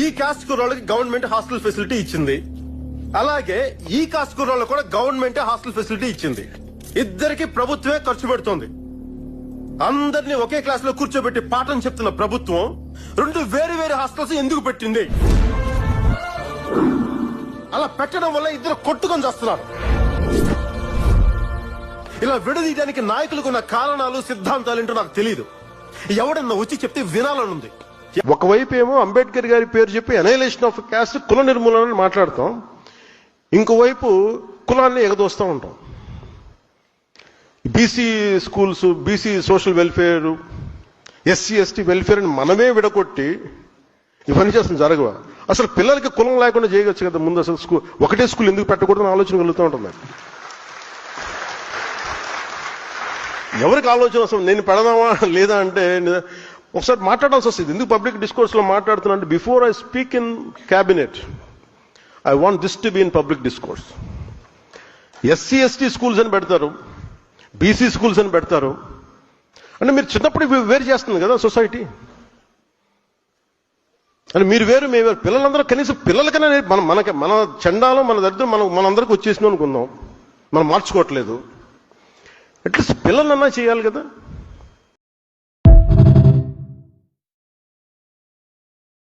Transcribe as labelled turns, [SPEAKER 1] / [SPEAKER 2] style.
[SPEAKER 1] ఈ cost కుర్రోళ్ళకి government hostel facility ఇచ్చింది, అలాగే ఈ కాస్ట్ కుర్రోళ్ళకి కూడా గవర్నమెంట్ హాస్టల్ ఫెసిలిటీ ఇచ్చింది. ఇద్దరికి ప్రభుత్వమే ఖర్చు పెడుతోంది. అందరినీ ఒకే క్లాస్ లో కూర్చోబెట్టి పాఠం చెప్తున్న ప్రభుత్వం రెండు వేరు వేరు హాస్టల్స్ ఎందుకు పెట్టింది? అలా పెట్టడం వల్ల ఇద్దరు కొట్టుకొని చేస్తున్నారు. ఇలా విడదీయడానికి నాయకులకు ఉన్న కారణాలు సిద్ధాంతాలు ఏంటో నాకు తెలియదు. ఎవడన్నా వచ్చి చెప్తే వినాలనుంది. ఒకవైపు ఏమో అంబేద్కర్ గారి పేరు చెప్పి అనైలేషన్ ఆఫ్ క్యాస్ట్, కుల నిర్మూలన మాట్లాడతాం, ఇంకోవైపు కులాన్ని ఎగదోస్తూ ఉంటాం. BC schools, BC social welfare, SC ST welfare అని మనమే విడగొట్టి ఇవన్నీ చేస్తుంది జరగవా? అసలు పిల్లలకి కులం లేకుండా చేయవచ్చు కదా. ముందు అసలు ఒకటే స్కూల్ ఎందుకు పెట్టకూడదని ఆలోచన కలుగుతూ ఉంటుంది. ఎవరికి ఆలోచన అసలు నేను పెడదామా లేదా అంటే ఒకసారి మాట్లాడాల్సి వస్తుంది. ఎందుకు పబ్లిక్ డిస్కోర్స్ లో మాట్లాడుతున్నా అంటే, before I speak in cabinet I want this to be in public discourse. SC ST schools అని పెడతారు, బీసీ స్కూల్స్ అని పెడతారు అంటే మీరు చిన్నప్పుడు వేరు చేస్తుంది కదా సొసైటీ. అంటే మీరు వేరు, మేము వేరు. పిల్లలందరూ కనీసం పిల్లలకైనా మన చండాలం, మన దరిద్రం మనందరికి వచ్చేసినాం అనుకుందాం. మనం మార్చుకోవట్లేదు. అట్లీస్ట్ పిల్లలన్నా చేయాలి కదా.